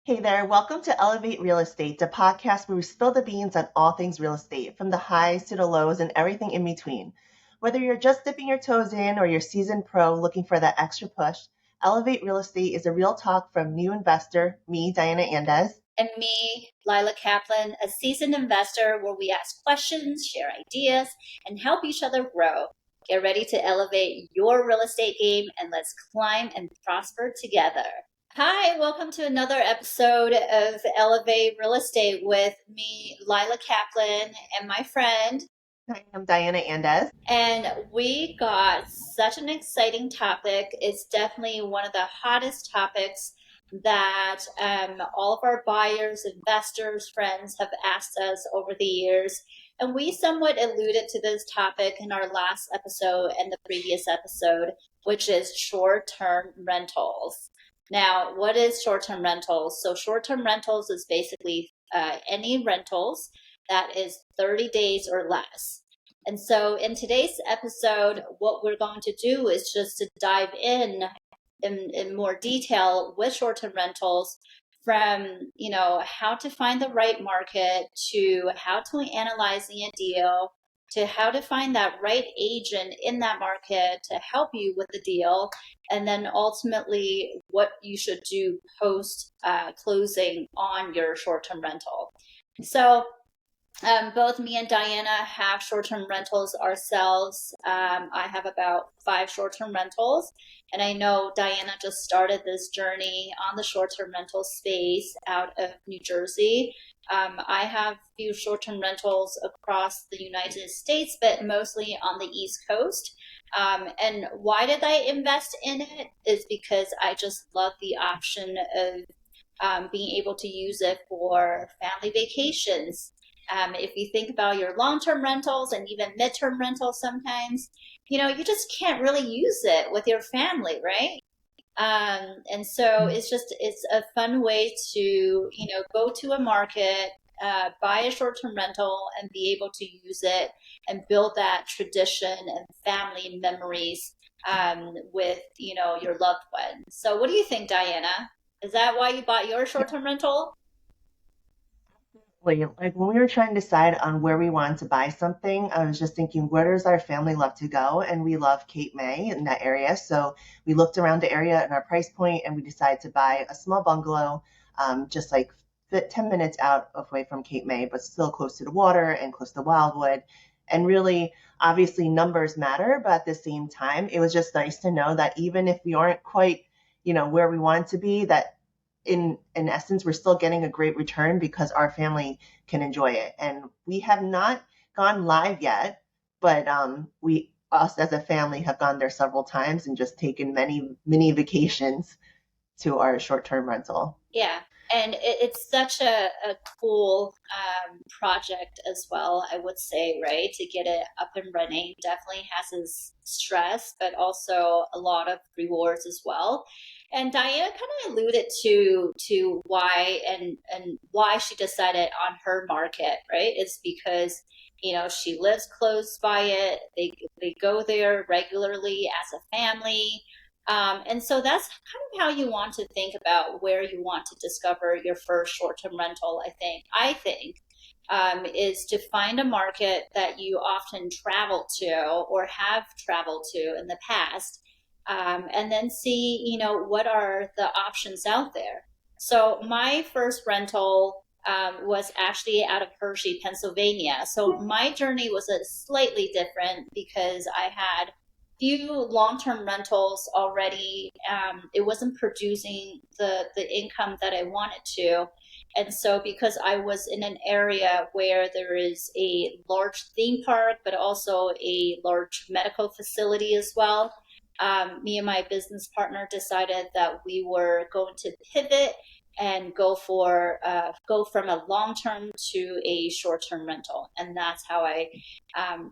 Hey there, welcome to Elevate Real Estate, the podcast where we spill the beans on all things real estate, from the highs to the lows and everything in between. Whether you're just dipping your toes in or you're seasoned pro looking for that extra push, Elevate Real Estate is a real talk from new investor, me, Diana Andes. And me, Lila Kaplan, a seasoned investor where we ask questions, share ideas, and help each other grow. Get ready to elevate your real estate game and let's climb and prosper together. Hi, welcome to another episode of Elevate Real Estate with me, Lila Kaplan, and my friend. I am Diana Andes. And we got such an exciting topic. It's definitely one of the hottest topics that all of our buyers, investors, friends have asked us over the years. And we somewhat alluded to this topic in our last episode and the previous episode, which is short-term rentals. Now, what is short-term rentals? So short-term rentals is basically any rentals that is 30 days or less. And so in today's episode, what we're going to do is just to dive in more detail with short-term rentals, from how to find the right market, to how to analyze a deal, to how to find that right agent in that market to help you with the deal, and then ultimately what you should do post closing on your short-term rental. So both me and Diana have short-term rentals ourselves. I have about 5 short-term rentals, and I know Diana just started this journey on the short-term rental space out of New Jersey. I have a few short-term rentals across the United States, but mostly on the East Coast. And why did I invest in it? Is because I just love the option of being able to use it for family vacations. If you think about your long-term rentals and even mid-term rentals, sometimes, you just can't really use it with your family, right? And so it's a fun way to, go to a market, buy a short-term rental and be able to use it and build that tradition and family memories with, your loved ones. So what do you think, Diana? Is that why you bought your short-term rental? Like when we were trying to decide on where we wanted to buy something, I was just thinking, where does our family love to go? And we love Cape May in that area. So we looked around the area and our price point, and we decided to buy a small bungalow, just like 10 minutes out away from Cape May, but still close to the water and close to Wildwood. And really, obviously, numbers matter, but at the same time, it was just nice to know that even if we aren't quite, where we want to be, that in essence, we're still getting a great return because our family can enjoy it. And we have not gone live yet, but us as a family have gone there several times and just taken many, many vacations to our short-term rental. Yeah. And it's such a cool project as well, I would say, right? To get it up and running definitely has its stress, but also a lot of rewards as well. And Diana kind of alluded to why and why she decided on her market, right? It's because she lives close by it. They go there regularly as a family. And so that's kind of how you want to think about where you want to discover your first short-term rental, I think, is to find a market that you often travel to or have traveled to in the past, and then see, what are the options out there. So my first rental was actually out of Hershey, Pennsylvania. So my journey was a slightly different because I had few long-term rentals already. It wasn't producing the income that I wanted to. And so because I was in an area where there is a large theme park, but also a large medical facility as well, me and my business partner decided that we were going to pivot and go from a long term to a short term rental, and that's how I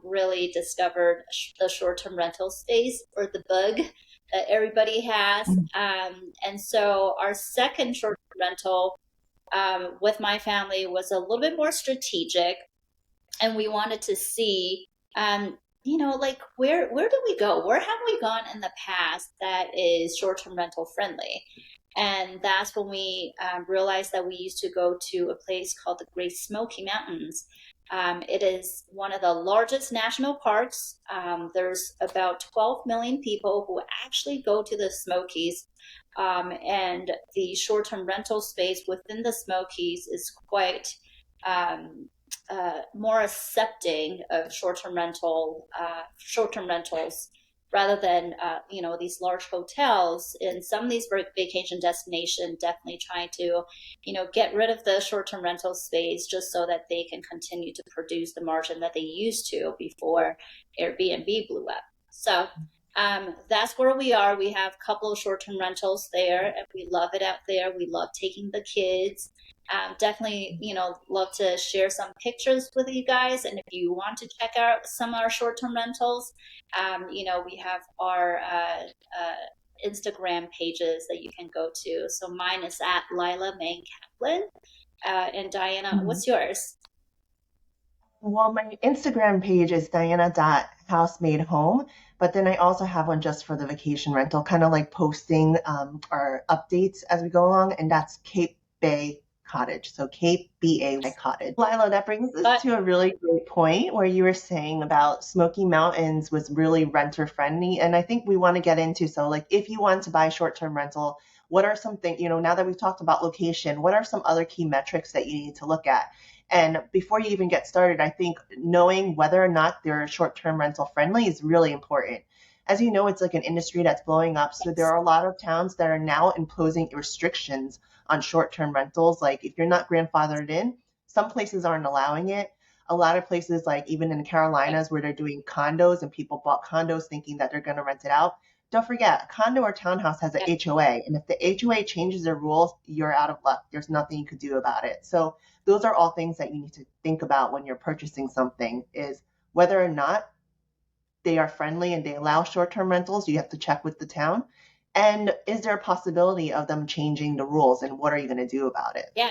really discovered the short term rental space, or the bug that everybody has. And so our second short term rental with my family was a little bit more strategic, and we wanted to see. Like where do we go? Where have we gone in the past that is short term rental friendly? And that's when we realized that we used to go to a place called the Great Smoky Mountains. It is one of the largest national parks. There's about 12 million people who actually go to the Smokies. And the short-term rental space within the Smokies is quite more accepting of short-term rentals rather than these large hotels. In some of these vacation destinations, definitely trying to get rid of the short-term rental space just so that they can continue to produce the margin that they used to before Airbnb blew up. So that's where we are. We have a couple of short-term rentals there, and we love it out there. We love taking the kids. Definitely, love to share some pictures with you guys. And if you want to check out some of our short-term rentals, we have our Instagram pages that you can go to. So mine is at lilamengkaplan. And Diana, Mhm. what's yours? Well, my Instagram page is diana.housemaidhome, but then I also have one just for the vacation rental, kind of like posting our updates as we go along, and that's Cape Bay Cottage. So Cape BAY Cottage. Lila, that brings us But to a really great point where you were saying about Smoky Mountains was really renter friendly. And I think we want to get into, so like if you want to buy short-term rental, what are some things, now that we've talked about location, what are some other key metrics that you need to look at? And before you even get started, I think knowing whether or not they're short-term rental friendly is really important. As you know, it's like an industry that's blowing up. So there yes, are a lot of towns that are now imposing restrictions on short-term rentals. Like if you're not grandfathered in, some places aren't allowing it. A lot of places, like even in the right, Carolinas, where they're doing condos and people bought condos thinking that they're going to rent it out. Don't forget, a condo or townhouse has an yeah, HOA. And if the HOA changes their rules, you're out of luck. There's nothing you could do about it. So those are all things that you need to think about when you're purchasing something is whether or not they are friendly and they allow short-term rentals. You have to check with the town. And is there a possibility of them changing the rules and what are you going to do about it? yeah.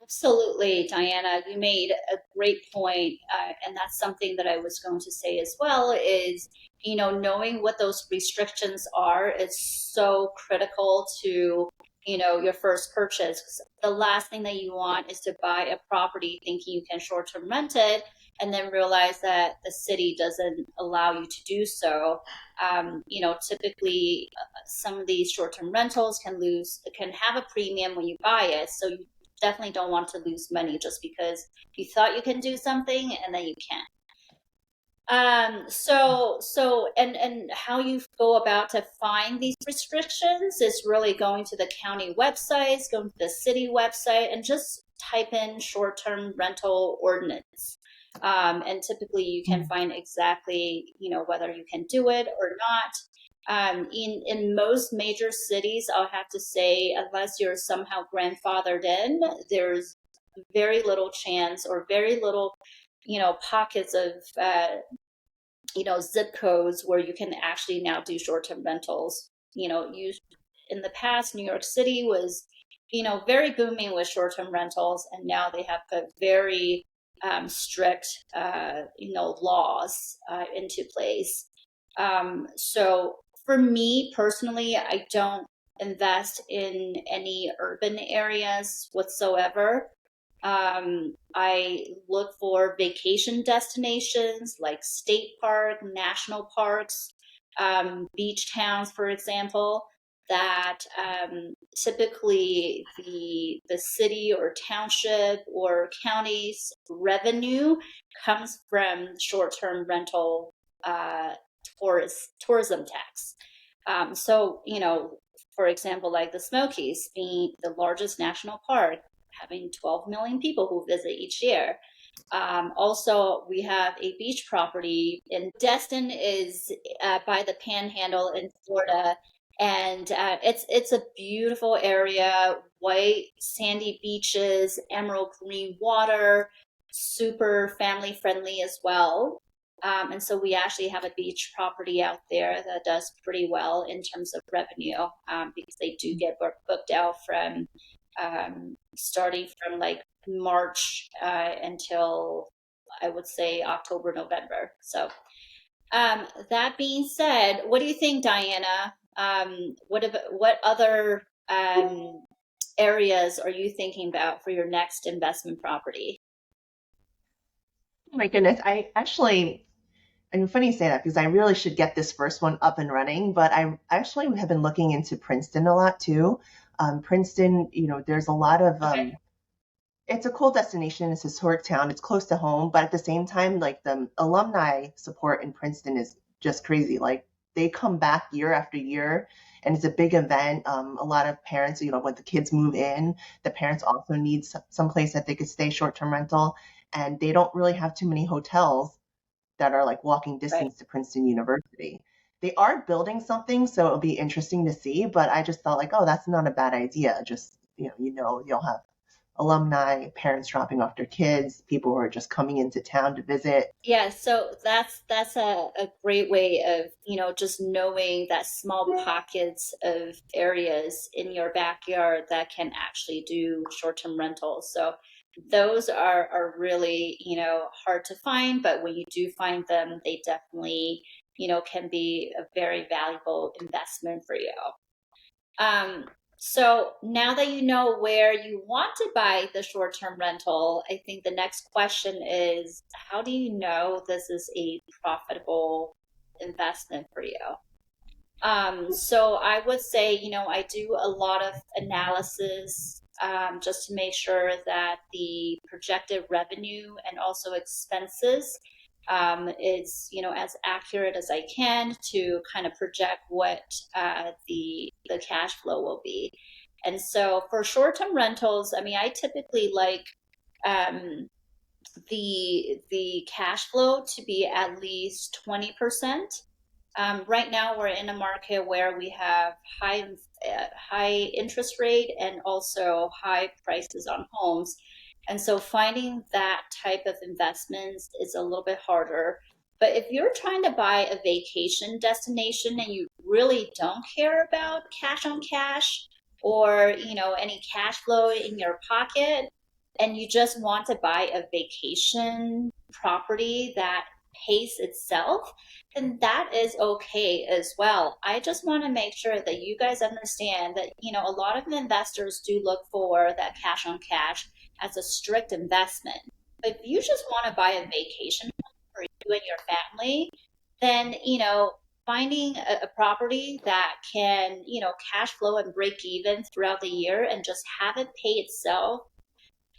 Absolutely, Diana. You made a great point, and that's something that I was going to say as well. Is knowing what those restrictions are is so critical to your first purchase. 'Cause the last thing that you want is to buy a property thinking you can short-term rent it, and then realize that the city doesn't allow you to do so. Typically, some of these short-term rentals can have a premium when you buy it, so you definitely don't want to lose money just because you thought you can do something and then you can't. And how you go about to find these restrictions is really going to the county websites, going to the city website, and just type in short-term rental ordinance. And typically you can find exactly, whether you can do it or not. In most major cities, I'll have to say, unless you're somehow grandfathered in, there's very little chance or very little, pockets of zip codes where you can actually now do short-term rentals. You in the past, New York City was, very booming with short-term rentals, and now they have put very strict, laws into place. So for me personally, I don't invest in any urban areas whatsoever. I look for vacation destinations like state park, national parks, beach towns, for example, that typically the city or township or county's revenue comes from short-term rental tourism tax. So, for example, like the Smokies being the largest national park, having 12 million people who visit each year. Also, we have a beach property in Destin, is by the Panhandle in Florida, and it's a beautiful area, white sandy beaches, emerald green water, super family friendly as well. And so we actually have a beach property out there that does pretty well in terms of revenue, because they do get booked out from starting from like March until I would say October, November. So that being said, what do you think, Diana? What other areas are you thinking about for your next investment property? Oh my goodness, I actually, and funny you say that because I really should get this first one up and running, but I actually have been looking into Princeton a lot too. Princeton, there's a lot of Okay. it's a cool destination. It's a historic town. It's close to home, but at the same time, like the alumni support in Princeton is just crazy. Like they come back year after year, and it's a big event. A lot of parents, when the kids move in, the parents also need some place that they could stay short-term rental, and they don't really have too many hotels that are like walking Right. distance to Princeton University. They are building something, so it'll be interesting to see. But I just thought like, oh, that's not a bad idea. Just you'll have alumni, parents dropping off their kids, people who are just coming into town to visit. Yeah, so that's a great way of, just knowing that small pockets of areas in your backyard that can actually do short-term rentals. So those are really, hard to find, but when you do find them, they definitely, can be a very valuable investment for you. Um, so now that you know where you want to buy the short-term rental, I think the next question is, how do you know this is a profitable investment for you? So I would say, I do a lot of analysis just to make sure that the projected revenue and also expenses is, as accurate as I can to kind of project what the cash flow will be. And so for short-term rentals, I mean, I typically like um, the cash flow to be at least 20%. Right now, we're in a market where we have high interest rate and also high prices on homes, and so finding that type of investments is a little bit harder. But if you're trying to buy a vacation destination and you really don't care about cash on cash or any cash flow in your pocket, and you just want to buy a vacation property that pays itself, then that is okay as well. I just want to make sure that you guys understand that, a lot of investors do look for that cash on cash as a strict investment. But if you just want to buy a vacation for you and your family, then, finding a property that can, cash flow and break even throughout the year and just have it pay itself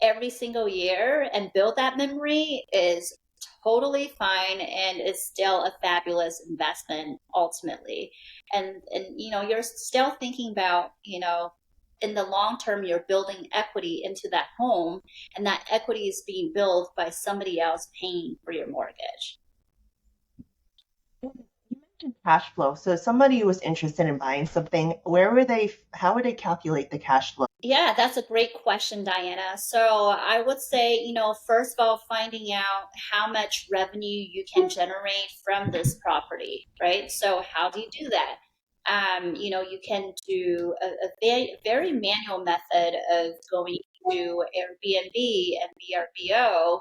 every single year and build that memory is totally fine and is still a fabulous investment ultimately. And you're still thinking about, in the long term you're building equity into that home, and that equity is being built by somebody else paying for your mortgage. You mentioned cash flow. So somebody who was interested in buying something, how would they calculate the cash flow? Yeah, that's a great question, Diana. So I would say, first of all, finding out how much revenue you can generate from this property, right? So how do you do that? You can do a very manual method of going to Airbnb and VRBO.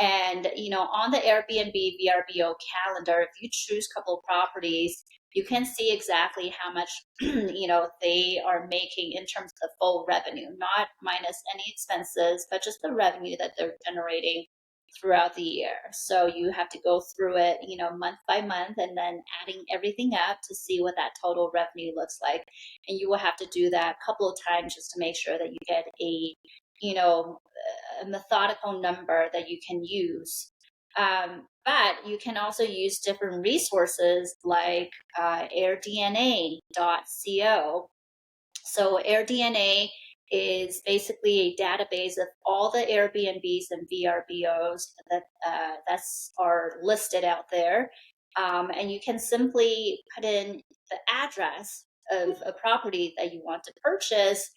And, on the Airbnb VRBO calendar, if you choose a couple of properties, you can see exactly how much they are making in terms of full revenue, not minus any expenses, but just the revenue that they're generating throughout the year. So you have to go through it, month by month, and then adding everything up to see what that total revenue looks like. And you will have to do that a couple of times just to make sure that you get you know a methodical number that you can use. But you can also use different resources like airdna.co. So AirDNA is basically a database of all the Airbnbs and VRBOs that's are listed out there, and you can simply put in the address of a property that you want to purchase,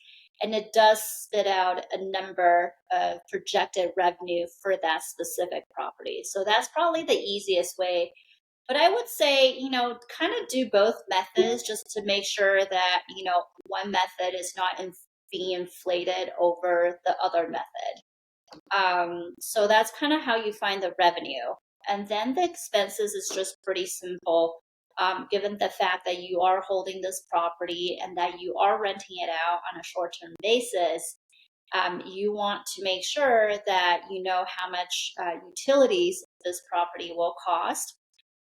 and it does spit out a number of projected revenue for that specific property. So that's probably the easiest way, but I would say, kind of do both methods just to make sure that, one method is not being inflated over the other method. So that's kind of how you find the revenue. And then the expenses is just pretty simple. given the fact that you are holding this property and that you are renting it out on a short-term basis, you want to make sure that you know how much utilities this property will cost.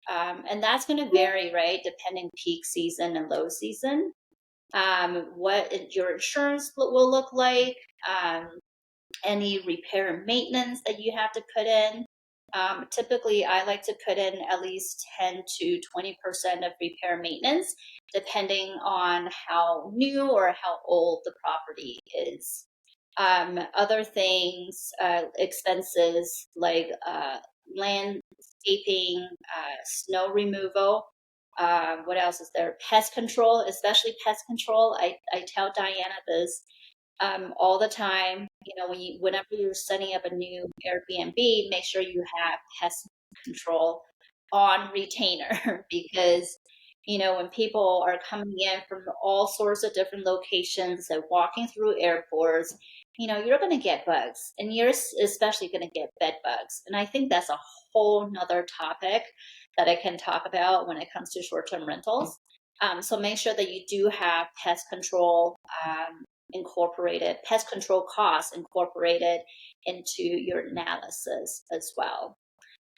And that's going to vary, right, depending peak season and low season. What your insurance will look like, any repair and maintenance that you have to put in. Typically, I like to put in at least 10 to 20% of repair maintenance, depending on how new or how old the property is. Other things, expenses like landscaping, snow removal. What else is there? Pest control, especially pest control. I tell Diana this all the time. You know, whenever you're setting up a new Airbnb, make sure you have pest control on retainer because you know when people are coming in from all sorts of different locations and walking through airports, you know you're going to get bugs, and you're especially going to get bed bugs. And I think that's a whole nother topic that I can talk about when it comes to short-term rentals. So make sure that you do have pest control incorporated, pest control costs incorporated into your analysis as well.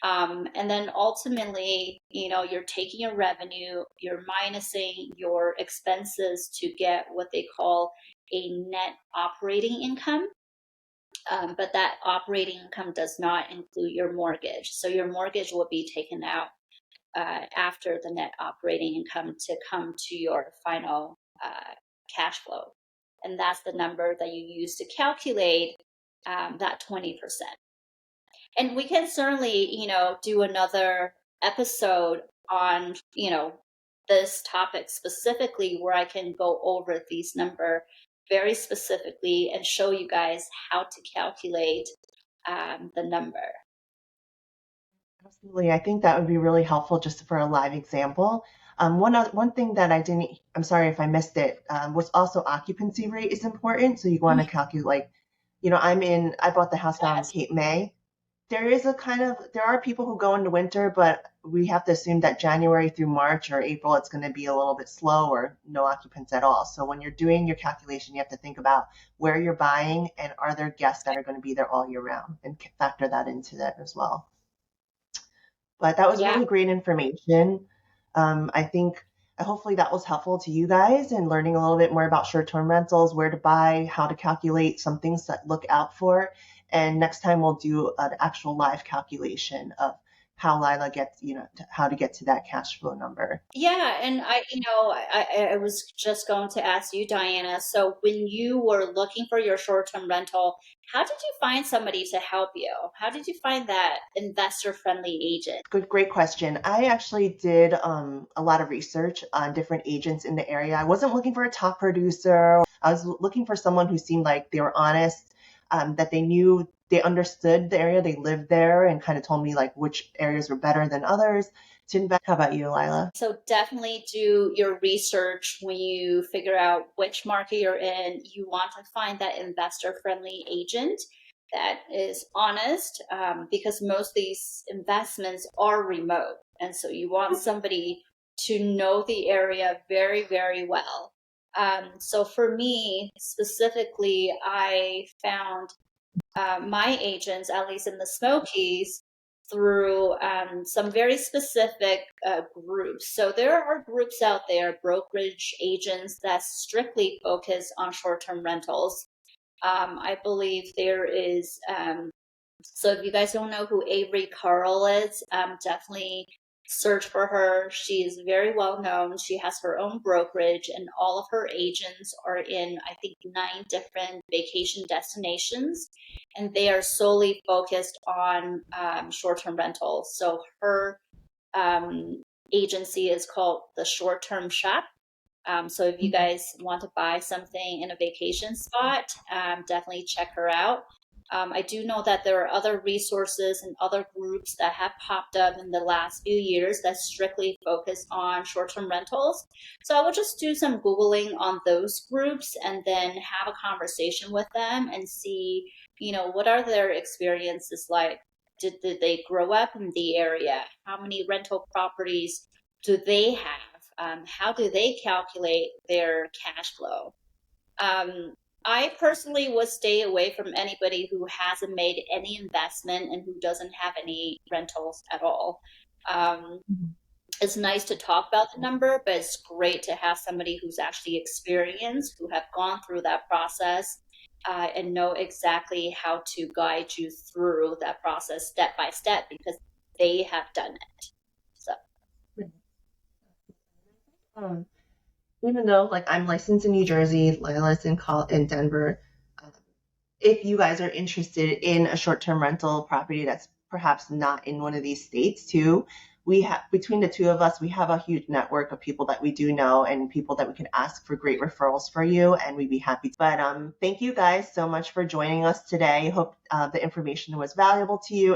And then ultimately, you know, you're taking your revenue, you're minusing your expenses to get what they call a net operating income. But that operating income does not include your mortgage. So your mortgage will be taken out after the net operating income to come to your final cash flow. And that's the number that you use to calculate that 20%. And we can certainly, you know, do another episode on, you know, this topic specifically where I can go over these number very specifically and show you guys how to calculate the number. Absolutely. I think that would be really helpful just for a live example. One thing that I didn't, I'm sorry if I missed it, was also occupancy rate is important. So you want to calculate, like, you know, I bought the house down in Yes. Cape May. There are people who go into winter, but we have to assume that January through March or April, it's going to be a little bit slow or no occupants at all. So when you're doing your calculation, you have to think about where you're buying and are there guests that are going to be there all year round and factor that into that as well. But that was Yeah. really great information. I think hopefully that was helpful to you guys in learning a little bit more about short-term rentals, where to buy, how to calculate, some things to look out for. And next time we'll do an actual live calculation of how Lila gets, you know, how to get to that cash flow number. Yeah, and I was just going to ask you, Diana. So when you were looking for your short-term rental, how did you find somebody to help you? How did you find that investor-friendly agent? Great question. I actually did a lot of research on different agents in the area. I wasn't looking for a top producer. I was looking for someone who seemed like they were honest, that they understood the area, they lived there, and kind of told me like which areas were better than others to invest. How about you, Lila? So definitely do your research when you figure out which market you're in. You want to find that investor-friendly agent that is honest, because most of these investments are remote. And so you want somebody to know the area very, very well. So for me specifically, I found my agents, at least in the Smokies, through some very specific groups. So there are groups out there, brokerage agents that strictly focus on short-term rentals. I believe there is, so if you guys don't know who Avery Carl is, definitely search for her. She is very well known. She has her own brokerage, and all of her agents are in, I think, 9 different vacation destinations, and they are solely focused on short-term rentals. So her agency is called the Short Term Shop. So if you guys want to buy something in a vacation spot, definitely check her out. I do know that there are other resources and other groups that have popped up in the last few years that strictly focus on short-term rentals. So I would just do some Googling on those groups and then have a conversation with them and see, you know, what are their experiences like? Did they grow up in the area? How many rental properties do they have? How do they calculate their cash flow? I personally would stay away from anybody who hasn't made any investment and who doesn't have any rentals at all. Um, it's nice to talk about the number, but it's great to have somebody who's actually experienced, who have gone through that process, and know exactly how to guide you through that process step by step because they have done it. So, Um, Even though like I'm licensed in New Jersey, Lila's in Denver, um, if you guys are interested in a short-term rental property that's perhaps not in one of these states too, we have between the two of us, we have a huge network of people that we do know and people that we can ask for great referrals for you, and we'd be happy to. But thank you guys so much for joining us today. Hope the information was valuable to you.